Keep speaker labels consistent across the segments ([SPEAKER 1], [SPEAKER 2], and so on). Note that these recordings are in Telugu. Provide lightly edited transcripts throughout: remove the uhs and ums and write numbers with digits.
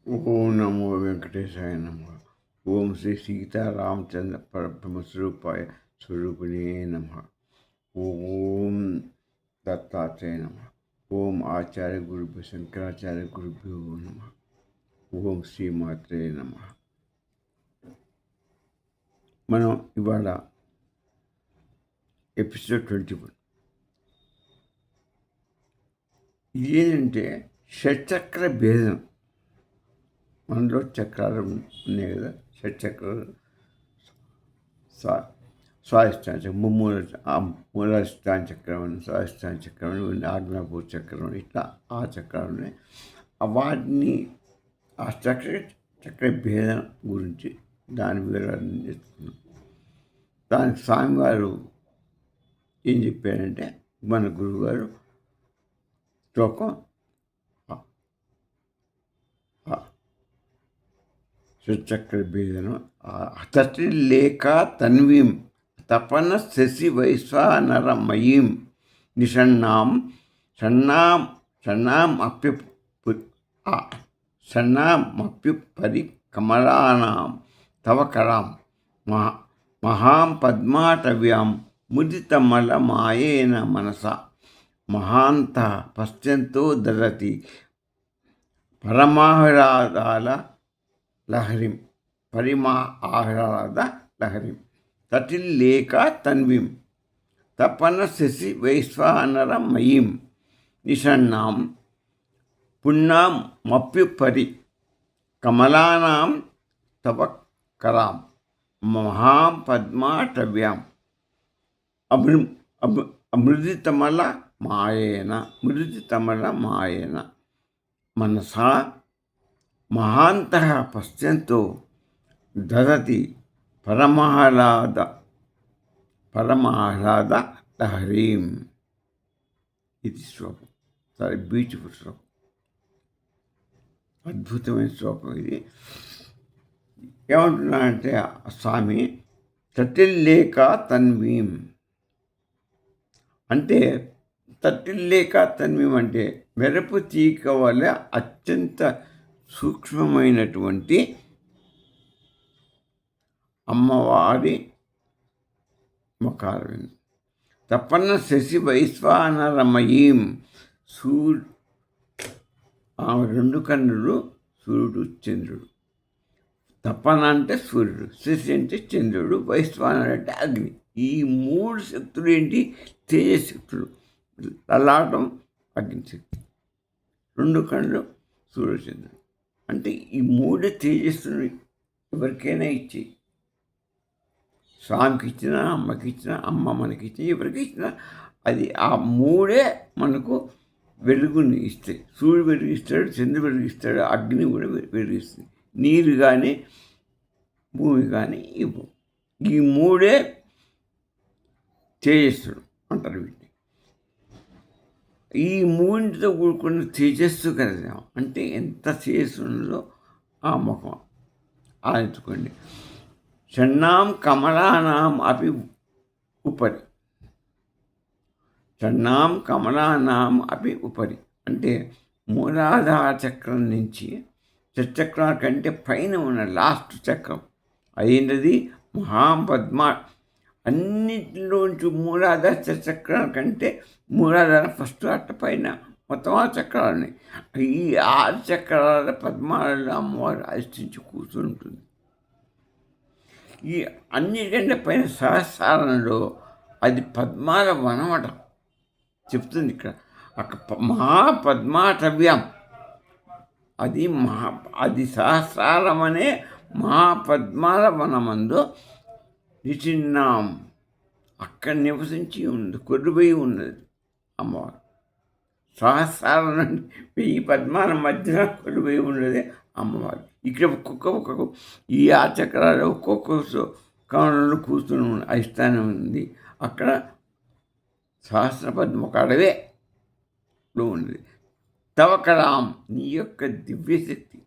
[SPEAKER 1] ఓం నమో వెంకటేశాయ నమః. ఓం శ్రీ సీతారామచంద్ర పరబ్రహ్మ స్వరూపిణే నమః. ఓం దత్తాత్రేయ నమః. ఓం ఆచార్య గురుభ్యో శంకరాచార్య గురుభ్యో నమః. ఓం శ్రీమాత్రే నమః. మనం ఇవాళ ఎపిసోడ్ 21. ఇదేంటంటే షట్చక్ర భేదం. మనలో చక్రాలు ఉన్నాయి కదా, షట్చక్రాలు, స్వాధిష్టాన చక్రం, మూలాధిష్టాన చక్రం అని, స్వాధిష్టాన చక్రం అని, ఆజ్ఞాపూర్ చక్రం, ఇట్లా ఆ చక్రాలు ఉన్నాయి. వాటిని ఆ చక్ర భేదం గురించి దాని వివరాన్ని నేర్చుకున్నాం. దానికి స్వామివారు ఏం చెప్పారంటే, మన గురువుగారు శ్లోకం షట్చక్ర భేదనం అతటిలేక తన్వీం తపన శశి వైశ్వానరమయీం నిషణ్ణాం షణ్ణామప్యుపరి కమలానాం తవ కరాం మహాం పద్మాటవ్యాం ముదితమలమాయేన మనస మహాంత పశ్యంతో దదతి పరమాహ్లాదాల లహరిం ఆహ్లాద లహరిం తటిల్లేక తన్వీం తపన శశి వైశ్వానరమయీం నిషణ్ణాం పుణ్ణాం మప్యుపరి కమలానాం తవ కరాం మహాం పద్మాటవ్యాం మృదితమల మాయేన మనసా మహాంతః పశ్యంతో దదతి పరమాహ్లాద లహరీం. ఇది శ్లోకం. చాలా బ్యూటిఫుల్ శ్లోకం, అద్భుతమైన శ్లోకం. ఇది ఏమంటున్నాడంటే స్వామి, తటిల్లేక తన్వీం అంటే, తటిల్లేక తన్వీం అంటే మెరుపు తీగ వల్ల అత్యంత సూక్ష్మమైనటువంటి అమ్మవారి ముఖారం. తపన శశి వైశ్వానరమయీం ఆమె రెండు కన్నులు సూర్యుడు చంద్రుడు. తపన అంటే సూర్యుడు, శశి అంటే చంద్రుడు, వైశ్వానరు అంటే అగ్ని. ఈ మూడు శక్తులు ఏంటి? తేజశక్తులు. లలాటం అగ్నిశక్తి, రెండు కళ్ళు సూర్యచంద్రుడు. అంటే ఈ మూడు తేజస్సుని ఎవరికైనా ఇచ్చి, స్వామికి ఇచ్చినా, అమ్మకి ఇచ్చినా, అమ్మ మనకి ఇచ్చినా, ఎవరికి ఇచ్చినా, అది ఆ మూడే మనకు వెలుగుని ఇస్తాయి. సూర్యుడు వెలిగిస్తాడు, చంద్రుడు వెలిగిస్తాడు, అగ్ని కూడా వెలిగిస్తుంది. నీరు కానీ భూమి కానీ ఇవ్వు. ఈ మూడే తేజస్సుడు అంటారు వీటిని. ఈ మూడింటితో కూడుకున్న తేజస్సు కదా, అంటే ఎంత తేజస్సు ఉన్నదో ఆ ముఖం ఆలోచించుకోండి. షణ్ణాం కమలానాం అపి ఉపరి, షణ్ణాం కమలానాం అపి ఉపరి అంటే మూలాధార చక్రం నుంచి షట్చక్రాల కంటే పైన ఉన్న లాస్ట్ చక్రం అయింది మహాపద్మ. అన్నింటిలోంచి మూలాధార చక్రాల కంటే మూలాధార ఫస్ట్ అట్ట పైన మొత్తం 6 చక్రాలు ఉన్నాయి. ఈ 6 చక్రాల పద్మాలలో అమ్మవారు అధిష్ఠించి కూర్చుని ఉంటుంది. ఈ అన్నిటికంటే పైన సహస్రాలలో అది పద్మాల వనమట చెప్తుంది ఇక్కడ. అక్కడ మహాపద్మాటవ్యం, అది సహస్రారం అనే మహాపద్మాల వనమందు నిచిన్నాం, అక్కడ నివసించి ఉంది, కొద్దిపోయి ఉన్నది అమ్మవారు. సహస్రాల నుండి 1000 పద్మాల మధ్యన కొద్దిపోయి ఉన్నది అమ్మవారు. ఇక్కడ ఒక్కొక్క ఈ చక్రాలు ఒక్కొక్క కవనంలో కూర్చుని అధిష్టానం ఉంది. అక్కడ సహస్రపద్మ ఒక అడవేలో ఉన్నది. తవ కళాం, నీ యొక్క దివ్యశక్తి,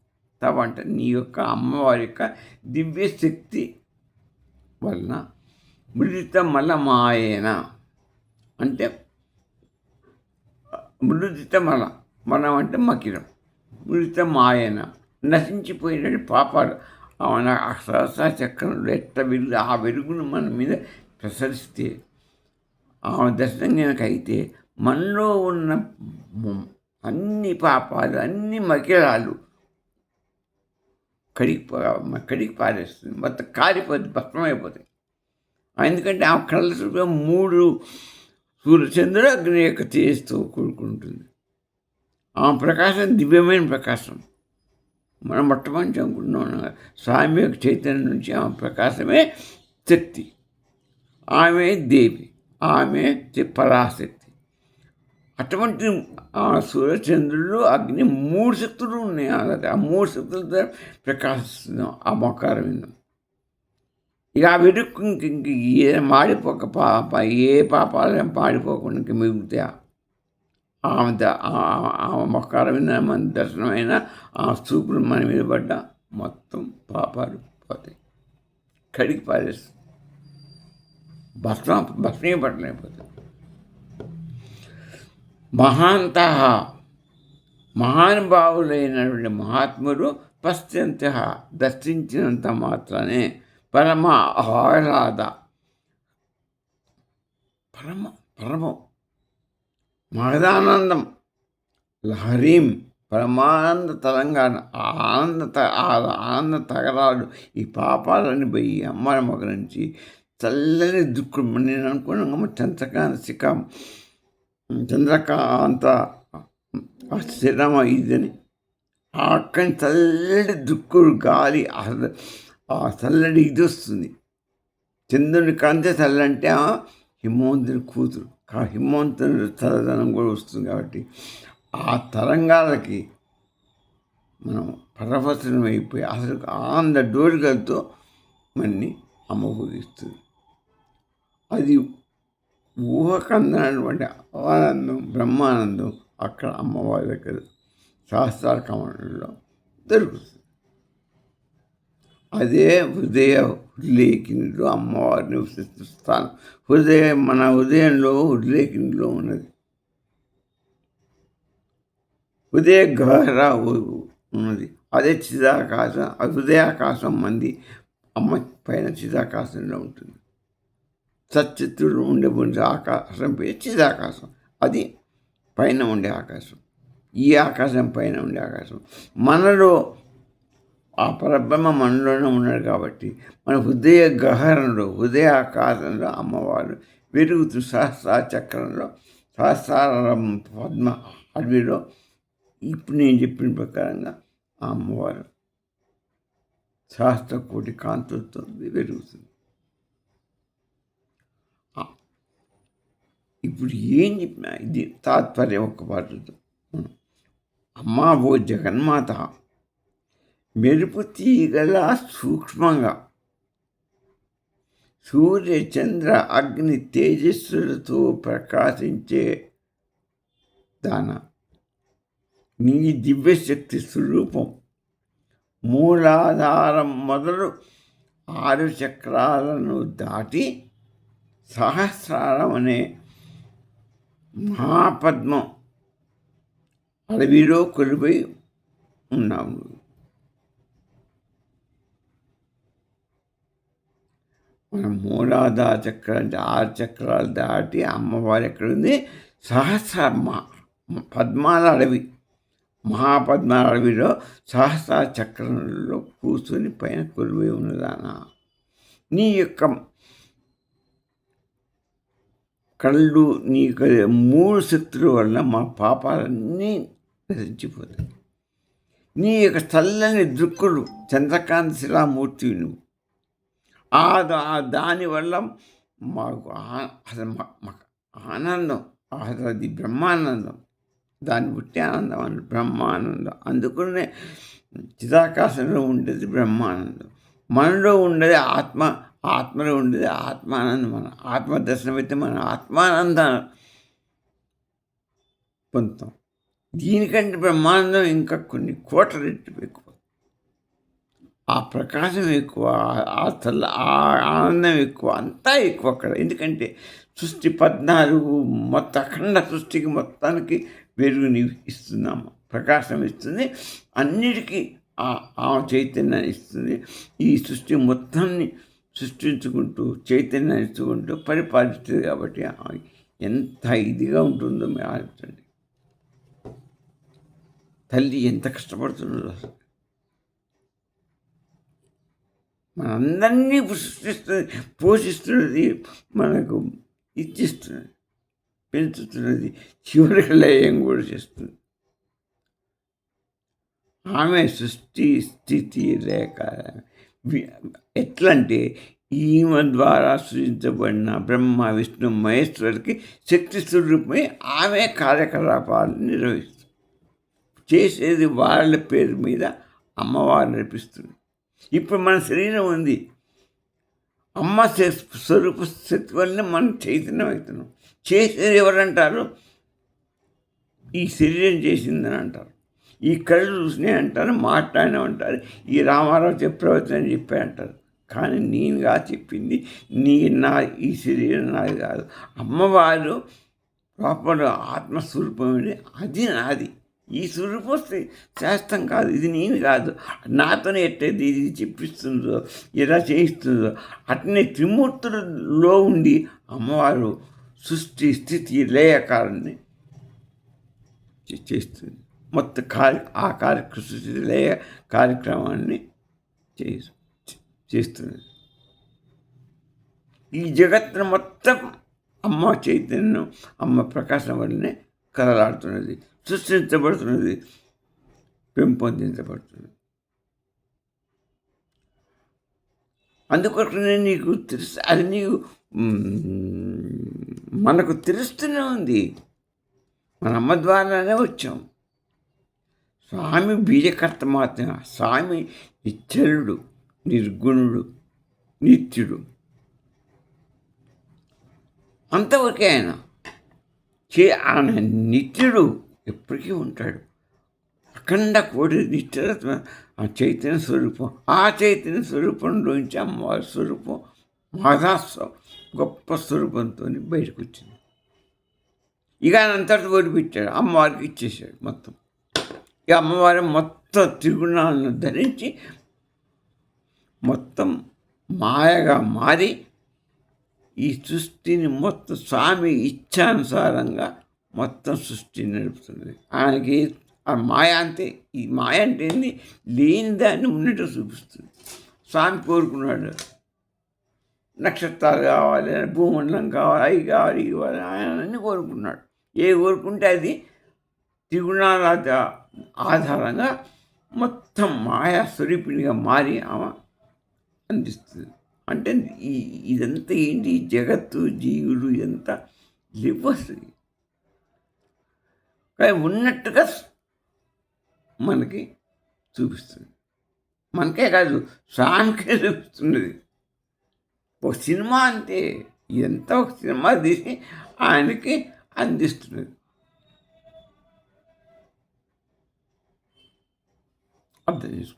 [SPEAKER 1] తవ అంటే నీ యొక్క అమ్మవారి యొక్క దివ్యశక్తి వలన మృదితమలమాయేన అంటే మృదితమలం అంటే మకిరం, మృదితమాయేన నశించిపోయిన పాపాలు మన ఆ సహస్ర చక్రంలో ఎట్ట వెలుగు ఆ వెలుగును మన మీద ప్రసరిస్తే ఆమె దర్శనం కనుక అయితే మనలో ఉన్న అన్ని పాపాలు అన్ని మకిలాలు కడిగి పారేస్తుంది, మొత్తం కాలిపోతుంది, భస్మమైపోతాయి. ఎందుకంటే ఆ కళ్ళ చుట్టూ 3 సూర్యచంద్రుడు అగ్ని యొక్క తేజస్తో కూడుకుంటుంది. ఆ ప్రకాశం దివ్యమైన ప్రకాశం. మనం మొట్టమొదటి అనుకుంటున్నాం స్వామి యొక్క చైతన్యం నుంచి ఆమె ప్రకాశమే శక్తి, ఆమె దేవి, ఆమె పరాశక్తి. అటువంటి ఆ సూర్యచంద్రుడు అగ్ని 3 శక్తులు ఉన్నాయి. ఆ 3 శక్తులతో ప్రకాశిస్తున్నాం ఆ మొకారవిందం. ఇక ఆ వెలుక్కు ఇంక ఏ మాడిపోక ఏ పాపాలు పాడిపోకుండా ఇంక మిగులుతాయి. ఆమె మొకారవిందం మన దర్శనమైన ఆ చూపులు మన మీద పడ్డ మొత్తం పాపాలు పోతాయి, కడిగి పారేస్తుంది, భస్మీపట్లైపోతాయి. మహానుభావులైనటువంటి మహాత్ములు పశ్యంత దర్శించినంత మాత్రమే పరమ ఆహ్లాద పరమం మహదానందం లహరీం పరమానంద తెలంగాణ ఆనంద తగరాలు ఈ పాపాలని పోయి అమ్మాయి మొగ నుంచి చల్లని దుఃఖం. నేను అనుకున్నాము చంద్రకాంత శ్రీరామ ఇదని అక్కడి చల్లటి దుక్కుడు గాలి, ఆ చల్లడి ఇది వస్తుంది. చంద్రుని కాంతే చల్లంటే హిమవంతుని కూతురు, హిమవంతుని చల్లదనం కూడా వస్తుంది. కాబట్టి ఆ తరంగాలకి మనం పరవశనం అయిపోయి అసలు ఆనంద డోరికలతో మనని అమ్మభోగిస్తుంది. అది ఊహకందనటువంటి ఆనందం, బ్రహ్మానందం అక్కడ అమ్మవారి దగ్గర శాస్త్రాల కమలంలో దొరుకుతుంది. అదే హృదయలేఖినిలో అమ్మవారిని నివసిస్తాను. మన హృదయంలో హృదయలేఖినిలో ఉన్నది. హృదయ గహర ఉన్నది, అదే చిదాకాశం. హృదయాకాశం మంది అమ్మ పైన చిదాకాశంలో ఉంటుంది. సచిత్తుడు ఉండే ఆకాశం పేరు చిదాకాశం, అది పైన ఉండే ఆకాశం. ఈ ఆకాశం పైన ఉండే ఆకాశం మనలో ఆ పరబ్రహ్మ మనలోనే ఉన్నాడు. కాబట్టి మన హృదయ గహరంలో, హృదయ ఆకాశంలో అమ్మవారు వెలుగుతూ సహస్ర చక్రంలో, సహస్ర పద్మ అడవిలో ఇప్పుడు నేను చెప్పిన ప్రకారంగా ఆ అమ్మవారు సహస్ర కోటి కాంతులతో వెలుగుతుంది. ఇప్పుడు ఏం చెప్పినా ఇది తాత్పర్యం ఒక్క పాటతో. అమ్మా ఓ జగన్మాత మెరుపు తీగల సూక్ష్మంగా సూర్య చంద్ర అగ్ని తేజస్సులతో ప్రకాశించే దాన నీ దివ్యశక్తి స్వరూపం మూలాధారం మొదలు 6 చక్రాలను దాటి సహస్రారం అనే మహాపద్మం అడవిలో కొలువై ఉన్నాము. మనం మూలాధార చక్రం 6 చక్రాలు దాటి అమ్మవారు ఎక్కడుంది? సహస్ర పద్మాల అడవి, మహాపద్మాల అడవిలో సహస్ర చక్రంలో కూర్చొని పైన కొలువై ఉన్నదానా, నీ యొక్క కళ్ళు, నీ 3 శక్తుల వల్ల మా పాపాలన్నీ నశించిపోతాయి. నీ యొక్క చల్లని దృక్కులు చంద్రకాంత శిలామూర్తివి నువ్వు. దానివల్ల మాకు అసలు మాకు ఆనందం, అసలు అది బ్రహ్మానందం. దాన్ని పుట్టే ఆనందం అని బ్రహ్మానందం. అందుకనే చిదాకాశంలో ఉండేది బ్రహ్మానందం, మనలో ఉండేది ఆత్మలో ఉండేది ఆత్మానందం. మన ఆత్మదర్శనం అయితే మన ఆత్మానందాన్ని పొందుతాం. దీనికంటే బ్రహ్మానందం ఇంకా కొన్ని కోట్ల రెట్లు ఎక్కువ. ఆ ప్రకాశం ఎక్కువ, ఆ ఆనందం ఎక్కువ, అంతా ఎక్కువ అక్కడ. ఎందుకంటే సృష్టి 14 మొత్తం అఖండ సృష్టికి మొత్తానికి వెలుగుని ఇస్తున్నాము, ప్రకాశం ఇస్తుంది. అన్నిటికీ ఆమె చైతన్యాన్ని ఇస్తుంది. ఈ సృష్టి మొత్తాన్ని సృష్టించుకుంటూ చైతన్యాన్ని ఇచ్చుకుంటూ పరిపాలిస్తుంది. కాబట్టి ఎంత ఇదిగా ఉంటుందో మీరు ఆలోచించండి. తల్లి ఎంత కష్టపడుతుందో అసలు. మనందరినీ సృష్టిస్తుంది, పోషిస్తున్నది, మనకు ఇచ్చిస్తున్నది, పెంచుతున్నది, చివరికి లయం కూడా చేస్తుంది. ఆమె సృష్టి స్థితి లేక ఎట్లంటే ఈమె ద్వారా సృజించబడిన బ్రహ్మ విష్ణు మహేశ్వరికి శక్తి స్వరూపమై ఆమె కార్యకలాపాలను నిర్వహిస్తుంది. చేసేది వాళ్ళ పేరు మీద అమ్మవారు నడిపిస్తుంది. ఇప్పుడు మన శరీరం ఉంది, అమ్మ స్వరూప శక్తి వల్లనే మనం చైతన్యం అవుతున్నాం. చేసేది ఎవరంటారు? ఈ శరీరం చేసిందని అంటారు, ఈ కళ్ళు చూసినాయి అంటారు, మాట్లాడినా అంటారు, ఈ రామారావు ప్రవచనం చెప్పాయి అంటారు. కానీ నేనుగా చెప్పింది, ఈ శరీరం నాది కాదు. అమ్మవారు లోపల ఆత్మస్వరూపం, అది నాది. ఈ స్వరూపం శాస్త్రం కాదు, ఇది నేను కాదు. నాతోనే ఎట్టయితే ఇది చెప్పిస్తుందో, ఎలా చేయిస్తుందో, అట్నే త్రిమూర్తులలో ఉండి అమ్మవారు సృష్టి స్థితి లయకారాన్ని చేస్తుంది. మొత్తం సృష్టి లయ కార్యక్రమాన్ని చేస్తుంది. ఈ జగత్తును మొత్తం అమ్మ చైతన్యం, అమ్మ ప్రకాశం వల్లనే కదలాడుతున్నది, సృష్టించబడుతున్నది, పెంపొందించబడుతున్నది. అందుకొరకు నీకు అది నీకు మనకు తెలుస్తూనే ఉంది. మన అమ్మ ద్వారానే వచ్చాం. స్వామి బీజకర్త మాత్రమే. స్వామి నిశ్చలుడు, నిర్గుణుడు, నిత్యుడు, అంతవరకే ఆయన. ఆయన నిత్యుడు, ఎప్పటికీ ఉంటాడు. అఖండ కోటి నిత్యుడు ఆ చైతన్య స్వరూపం. ఆ చైతన్య స్వరూపంలోంచి అమ్మవారి స్వరూపం మాధాస్వం గొప్ప స్వరూపంతో బయటకు వచ్చింది. ఇక ఆయన అంతటితో ఓడిపెట్టాడు, అమ్మవారికి ఇచ్చేసాడు మొత్తం. ఇక అమ్మవారి మొత్తం త్రిగుణాలను ధరించి మొత్తం మాయగా మారి ఈ సృష్టిని మొత్తం స్వామి ఇచ్ఛానుసారంగా మొత్తం సృష్టిని నడుపుతుంది. ఆయనకి ఆ మాయ అంతే. ఈ మాయ అంటే ఏంది? లేని దాన్ని ఉన్నట్టు చూపిస్తుంది. స్వామి కోరుకున్నాడు, నక్షత్రాలు కావాలి, భూమండలం కావాలి, అవి కావాలి, ఇవి కావాలి, ఆయన అన్నీ కోరుకున్నాడు. ఏ కోరుకుంటే అది త్రిగుణాల ఆధారంగా మొత్తం మాయా స్వరూపిణిగా మారి ఆమె అందిస్తుంది. అంటే ఇదంతా ఏంటి? జగత్తు, జీవుడు ఎంత లివ్వస్తుంది, కానీ ఉన్నట్టుగా మనకి చూపిస్తుంది. మనకే కాదు, స్వామికే చూపిస్తున్నది. ఒక సినిమా అంతే, ఇదంతా ఒక సినిమా తీసి ఆయనకి అందిస్తున్నది. అర్థం చేసుకోండి.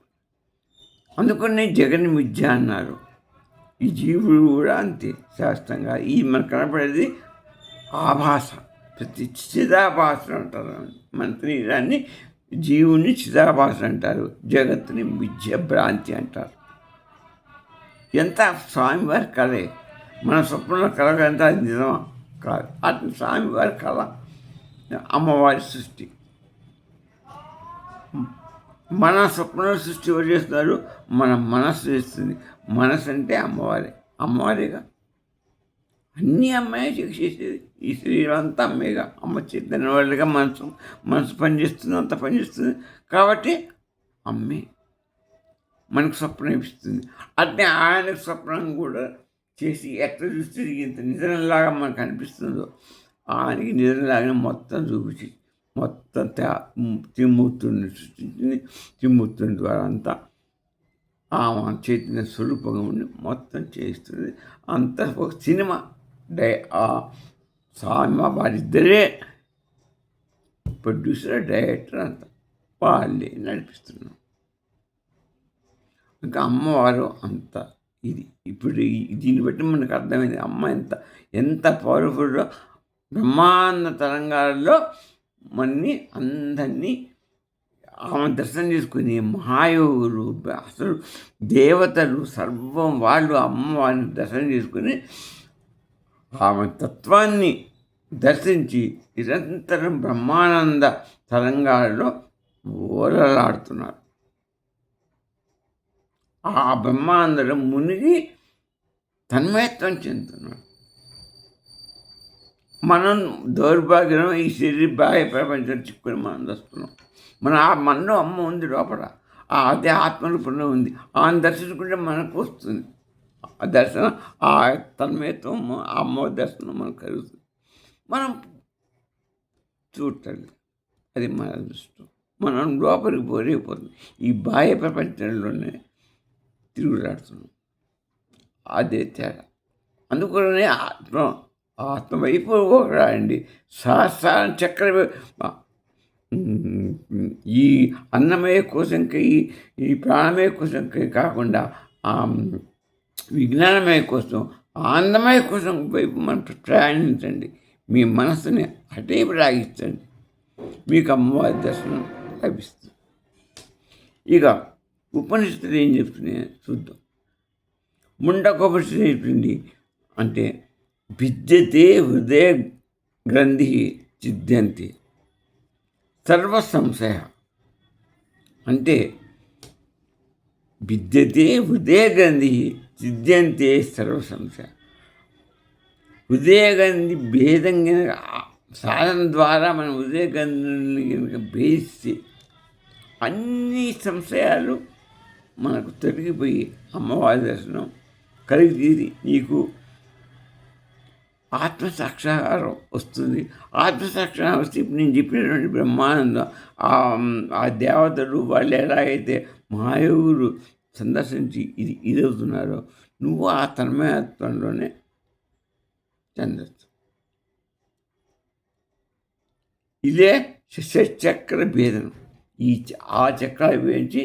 [SPEAKER 1] అందుకని జగన్ మిథ్య అన్నారు. ఈ జీవుడు కూడా అంతే శాస్త్రంగా. ఈ మనకు కనపడేది ఆభాస, ప్రతి చిదాభాస అంటారు. మన శరీరాన్ని, జీవుని చిదాభాస అంటారు, జగత్తుని మిథ్య భ్రాంతి అంటారు. ఎంత స్వామివారి కళే. మన స్వప్నంలో కళగంతా నిజమా? కాదు. అతని స్వామివారి కళ, అమ్మవారి సృష్టి. మన స్వప్న సృష్టి ఎవరు చేస్తున్నారు? మన మనస్సు చేస్తుంది. మనసు అంటే అమ్మవారిగా. అన్నీ అమ్మాయి చేసేది. ఈ శరీరం అంతా అమ్మేగా. అమ్మ చైతన్య వాళ్ళగా మనసు పనిచేస్తుంది, అంత పనిచేస్తుంది. కాబట్టి అమ్మే మనకు స్వప్నం ఇస్తుంది. అట్నే ఆయనకు స్వప్నం కూడా చేసి ఎట్లా చూస్తే ఇంత నిజంలాగా మనకు అనిపిస్తుందో ఆయనకి నిజంలాగానే మొత్తం చూపించి మొత్తం త్రిమూర్తుని సృష్టించింది. త్రిమూర్తుని ద్వారా అంతా ఆమె చైతన్య స్వరూపంగా ఉండి మొత్తం చేస్తుంది. అంత ఒక సినిమా స్వామి వారిద్దరే ప్రొడ్యూసర్, డైరెక్టర్, అంతా వాళ్ళే నడిపిస్తున్నాం. ఇంకా అమ్మవారు అంత ఇది. ఇప్పుడు దీన్ని బట్టి మనకు అర్థమైంది అమ్మ ఎంత పవర్ఫుల్గా బ్రహ్మాండ తరంగాల్లో అందరినీ ఆమె దర్శనం చేసుకుని మహాయోగులు అసలు దేవతలు సర్వం వాళ్ళు అమ్మవారిని దర్శనం చేసుకుని ఆమె తత్వాన్ని దర్శించి నిరంతరం బ్రహ్మానంద తరంగాలలో ఓలలాడుతున్నారు. ఆ బ్రహ్మానందరం మునిగి తన్మయత్వం చెందుతున్నాడు. మనం దౌర్భాగ్యం ఈ శరీర బాహ్య ప్రపంచం చిక్కుని మనం వస్తున్నాం. మనలో అమ్మ ఉంది లోపల, అదే ఆత్మరూపంలో ఉంది. ఆమెను దర్శించుకుంటే మనకు వస్తుంది ఆ దర్శనం, ఆ తన్మయత్వం, ఆ అమ్మ దర్శనం మనకు కలుగుతుంది. మనం చూడాలి, అది మన అదృష్టం. మనం లోపలికి పోలేకపోతుంది, ఈ బాహ్య ప్రపంచంలోనే తిరుగులాడుతున్నాం. అదే తేడా. అందుకనే ఆత్మ వైపు రాయండి. సహస్రాల చక్ర ఈ అన్నమయ కోశంకి, ఈ ప్రాణమయ కోశంకి కాకుండా విజ్ఞానమయ కోసం, ఆనందమయ కోసం వైపు మనం ప్రయాణించండి. మీ మనసుని అటేపు రాగించండి, మీకు అమ్మవారి దర్శనం లభిస్తుంది. ఇక ఉపనిషత్తులు ఏం చెప్తున్నాయి చూద్దాం. ముండకోపనిషత్తు చెప్పింది అంటే విద్యతే హృదయ గ్రంథి ఛిద్యంతి సర్వ సంశయ. అంటే విద్యతే హృదయ గ్రంథి ఛిద్యంతే సర్వ సంశయ. హృదయ గ్రంథి భేదం సాధన ద్వారా మనం హృదయ గ్రంథిని కనుక భేదిస్తే అన్ని సంశయాలు మనకు తొలగిపోయి అమ్మవారి దర్శనం కలిగి నీకు ఆత్మసాక్షాత్కారం వస్తుంది. ఆత్మసాక్షాత్కారం వస్తే ఇప్పుడు నేను చెప్పినటువంటి బ్రహ్మానందం, ఆ దేవతలు వాళ్ళు ఎలాగైతే మహాయోగులు సందర్శించి ఇదవుతున్నారో నువ్వు ఆ తన్మయత్వంలోనే చెందచ్చు. ఇదే షట్చక్ర భేదనం. ఆ చక్రాలు వేయించి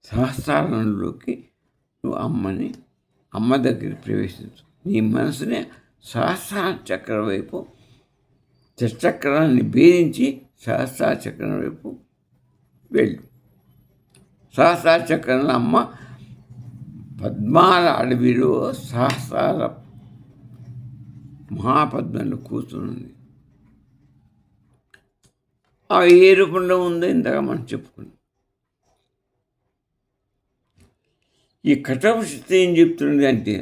[SPEAKER 1] సహస్రారంలోకి నువ్వు అమ్మ దగ్గరికి ప్రవేశించు. నీ మనసునే సహస్ర చక్రం వైపు, చక్రాన్ని భేదించి సహస్ర చక్రం వైపు వెళ్ళు. సహస్ర చక్రంలో అమ్మ పద్మాల అడవిలో సహస్రాల మహాపద్మంలో కూర్చుంది. ఆ ఏ రూపంలో ఉందో ఇంతగా మనం చెప్పుకున్నాం. ఈ కఠోపనిషత్తు ఏం చెప్తుంది అంటే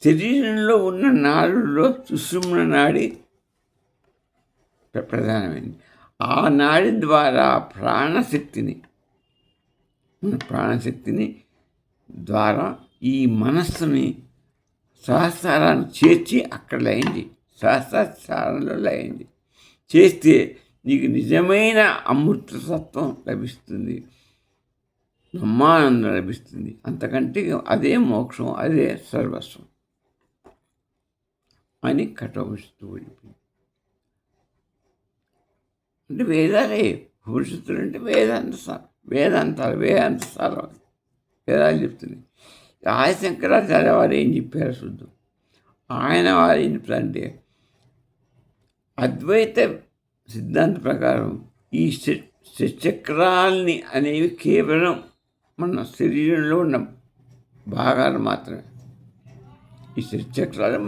[SPEAKER 1] శరీరంలో ఉన్న నాడుల్లో సుషుమ్న నాడి ప్రధానమైంది. ఆ నాడి ద్వారా ప్రాణశక్తిని ద్వారా ఈ మనస్సుని సహస్రాన్ని చేర్చి అక్కడ లయింది, సహస్రారంలో లయింది. చేస్తే నీకు నిజమైన అమృతత్వం లభిస్తుంది, బ్రహ్మానందం లభిస్తుంది. అంతకంటే అదే మోక్షం, అదే సర్వస్వం అని కఠోపనిషత్తు చెప్పింది. అంటే వేదాలే ఉపనిషత్తులు అంటే వేదాంతాలు వేదాలు చెప్తున్నాయి. ఆదిశంకరాచార్య వారు ఏం చెప్పారు చూద్దాం. ఆయన వారు ఏం చెప్తారంటే అద్వైత సిద్ధాంత ప్రకారం ఈ షట్చక్రాల్ని అనేవి కేవలం మన శరీరంలో ఉన్న భాగాలు మాత్రమే. ఈ షట్చక్రాలు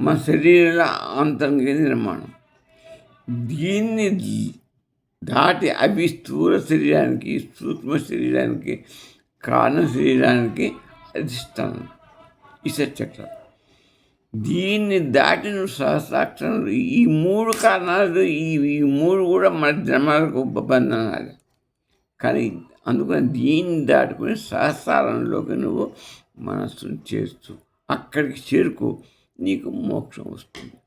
[SPEAKER 1] మన శరీరంలో అంతర్గత నిర్మాణం. దీన్ని దాటి అవి స్థూల శరీరానికి, సూక్ష్మ శరీరానికి, కారణ శరీరానికి అధిష్టానం ఈ షట్చక్రాలు. దీన్ని దాటి నువ్వు సహస్రాక్షరం, ఈ మూడు కారణాలు, ఈ మూడు కూడా మన జన్మలకు బంధనాలు. కానీ అందుకని దీన్ని దాటుకుని సహస్రారంలోకి నువ్వు మనస్సును చేస్తూ అక్కడికి చేరుకో, నీకు మోక్షం వస్తుంది.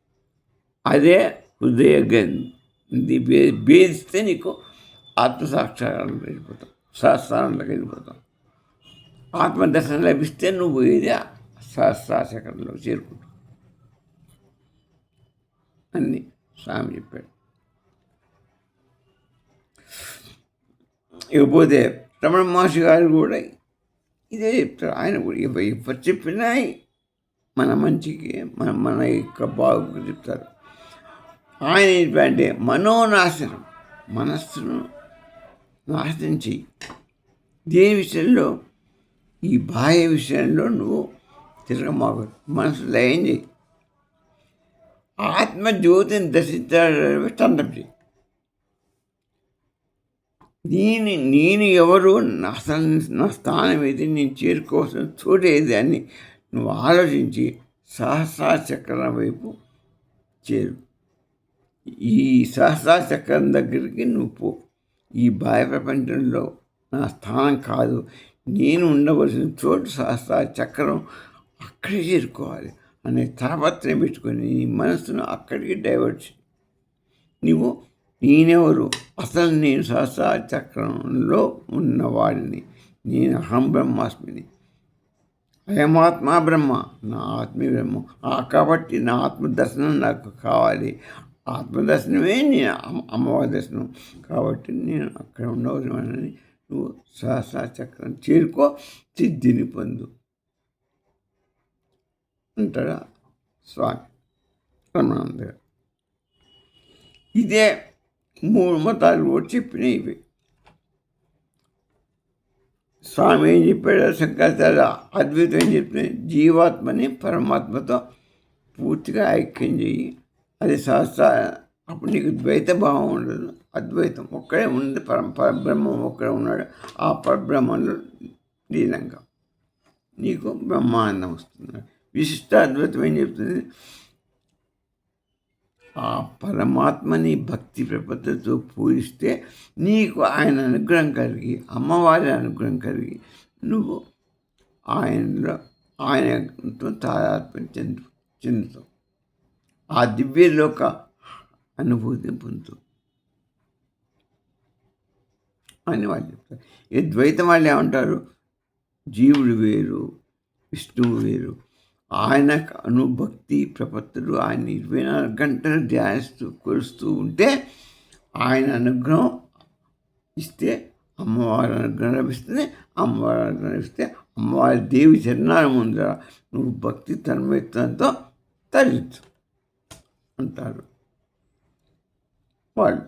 [SPEAKER 1] అదే హృదయ గంధి భేదిస్తే నీకు ఆత్మసాక్షాత్కారంలోకి వెళ్ళిపోతావు, సహస్రారంలోకి వెళ్ళిపోతావు. ఆత్మదర్శనం లభిస్తే నువ్వు ఇది సహస్రాచక్రంలో చేరుకుంటావు అని స్వామి చెప్పాడు. ఇకపోతే రమణ మహర్షి గారు కూడా ఇదే చెప్తారు. ఆయన కూడా ఎవరు చెప్పినా మన మంచికి, మన యొక్క బాగుకు చెప్తారు. ఆయన ఏంటంటే మనోనాశనం, మనస్సును నాశనం చెయ్యి. దేని విషయంలో? ఈ బాహ్య విషయంలో నువ్వు తిరగమాగదు. మనసు లయం చేయి. ఆత్మజ్యోతిని దర్శించాలని స్టాండప్ చేయి. నేను ఎవరు, అసలు నా స్థానం ఏది, నేను చేరుకోవాల్సిన చోటు ఏది అని నువ్వు ఆలోచించి సహస్ర చక్రం వైపు చేరు. ఈ సహస్ర చక్రం దగ్గరికి నువ్వు పో. ఈ బాహ్య ప్రపంచంలో నా స్థానం కాదు, నేను ఉండవలసిన చోటు సహస్ర చక్రం, అక్కడికి చేరుకోవాలి అనే తాపత్రయం పెట్టుకొని నీ మనసును అక్కడికి డైవర్ట్ చేయి. నువ్వు నేనెవరు, అసలు నేను సహస్ర చక్రంలో ఉన్నవాడిని, నేను అహం బ్రహ్మాస్మిని, అయమాత్మా బ్రహ్మ, నా ఆత్మీ బ్రహ్మ. కాబట్టి నా ఆత్మదర్శనం నాకు కావాలి. ఆత్మదర్శనమే నేను అమ్మవారి దర్శనం. కాబట్టి నేను అక్కడ ఉండవలసినని నువ్వు సహస్ర చక్రం చేరుకో, సిద్ధిని పొందు అంటాడా స్వామి రమణానంద గారు. ఇదే 3 మతాలు కూడా చెప్పినాయి ఇవి. స్వామి ఏం చెప్పాడు? శంకరాచార్య అద్వైతం ఏం చెప్తున్నాయి? జీవాత్మని పరమాత్మతో పూర్తిగా ఐక్యం చెయ్యి. అది సహస్ర, అప్పుడు నీకు ద్వైత భావం ఉండదు. అద్వైతం ఒక్కడే ఉంది, పరబ్రహ్మం ఒక్కడే ఉన్నాడు. ఆ పరబ్రహ్మంలో లీనంగా నీకు బ్రహ్మానందం వస్తుంది. విశిష్ట అద్వైతం ఏం చెప్తుంది? ఆ పరమాత్మని భక్తి ప్రపత్తితో పూజిస్తే నీకు ఆయన అనుగ్రహం కలిగి, అమ్మవారి అనుగ్రహం కలిగి నువ్వు ఆయనతో తాదాత్మ్యం చెందుతావు. ఆ దివ్యలోక అనుభూతిని పొందుతావు అని వాళ్ళు చెప్తారు. ఈ ద్వైతం వాళ్ళు ఏమంటారు? జీవుడు వేరు, విష్ణువు వేరు. ఆయన అనుభక్తి ప్రపత్తులు ఆయన 24 గంటలు ధ్యానిస్తూ కొలుస్తూ ఉంటే ఆయన అనుగ్రహం ఇస్తే అమ్మవారి అనుగ్రహం లభిస్తుంది. అమ్మవారి అనుగ్రహం ఇస్తే అమ్మవారి దేవి చరణాల ముందర నువ్వు భక్తి తన్మయత్వంతో తరించు అంటారు వాళ్ళు.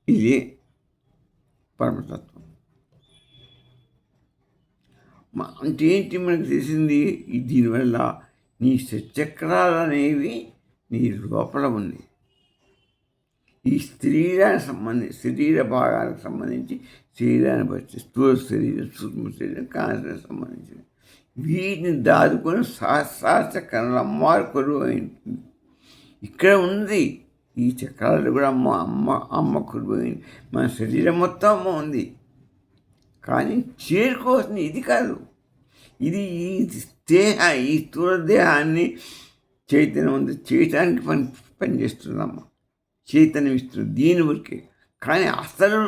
[SPEAKER 1] ఇది పరమతత్వం. అంటే ఏంటి మనకు తెలిసింది? దీనివల్ల నీ చక్రాలు అనేవి నీ లోపల ఉంది. ఈ శరీర భాగాలకు సంబంధించి, శరీరాన్ని బట్టి స్థూల శరీరం, సూక్ష్మ శరీరం, కాన్సర్ సంబంధించి వీటిని దాదుకొని సహస్ర చక్రంలో అమ్మవారి కొలువు అయింది. ఇక్కడ ఉంది ఈ చక్రాలు కూడా అమ్మ కొలువు అయింది. మన శరీరం మొత్తం అమ్మ ఉంది. కానీ చేరుకోవాల్సింది ఇది కాదు. ఇది ఈ స్థూల దేహాన్ని చైతన్యం చేయటానికి పనిచేస్తుందమ్మ, చైతన్యం ఇస్తుంది దీని వరకే. కానీ అసలు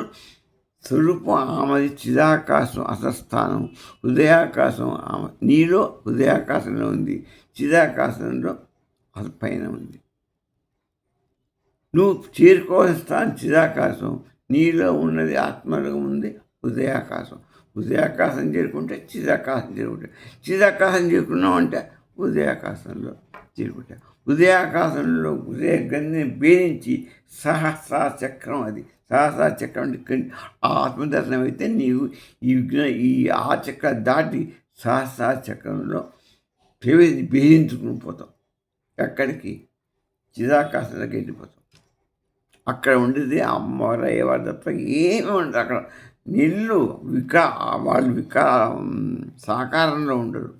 [SPEAKER 1] స్వరూపం ఆమెది చిదాకాశం, అసలు స్థానం హృదయాకాశం. ఆమె నీలో హృదయాకాశంలో ఉంది, చిదాకాశంలో అసలు పైన ఉంది. నువ్వు చేరుకోవాల్సిన స్థానం చిదాకాశం, నీలో ఉన్నది ఆత్మలో ఉంది హృదయాకాశం. హృదయాకాశం చేరుకుంటే చిదాకాశం చేరుకుంటే, చిదాకాశం చేరుకున్నావు అంటే హృదయాకాశంలో చేరుకుంటా. హృదయాకాశంలో హృదయ గంధిని భేదించి సహస్ర చక్రం, అది సహస్ర చక్రం అంటే ఆత్మదర్శనం అయితే నీవు ఈ ఆ చక్రం దాటి సహస్ర చక్రంలో భేదించుకుని పోతావు. ఎక్కడికి? చిదాకాశంలోకి వెళ్ళిపోతావు. అక్కడ ఉండేది అమ్మవారు అయ్యేవారు తప్ప ఏమి ఉండదు. అక్కడ నీళ్ళు వాళ్ళు సాకారంలో ఉండరు,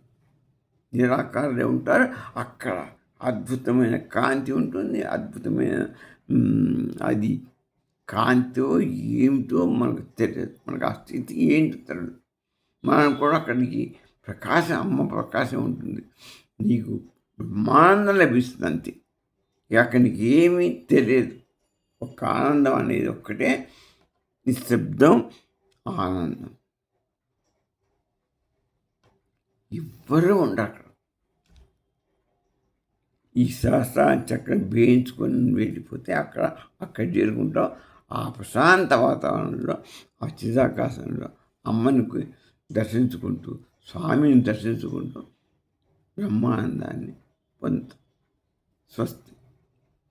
[SPEAKER 1] నిరాకారంలో ఉంటారు. అక్కడ అద్భుతమైన కాంతి ఉంటుంది. అద్భుతమైన అది కాంతితో ఏమిటో మనకు తెలియదు. మనకు ఆ స్థితి ఏంటో తెలియదు. మనం కూడా అక్కడికి ప్రకాశం, అమ్మ ప్రకాశం ఉంటుంది. నీకు బ్రహ్మానందం లభిస్తుంది అంతే. అక్కడ నీకు ఏమీ తెలియదు. ఒక ఆనందం అనేది ఒక్కటే, నిశ్శబ్దం ఆనందం. ఎవ్వరూ ఉండరు అక్కడ. ఈ సహస్ర చక్రం వేయించుకొని వెళ్ళిపోతే అక్కడ చేరుకుంటాం. ఆ ప్రశాంత వాతావరణంలో, ఆ చిదాకాశంలో అమ్మని దర్శించుకుంటూ, స్వామిని దర్శించుకుంటూ బ్రహ్మానందాన్ని పొందుతాం. స్వస్తి.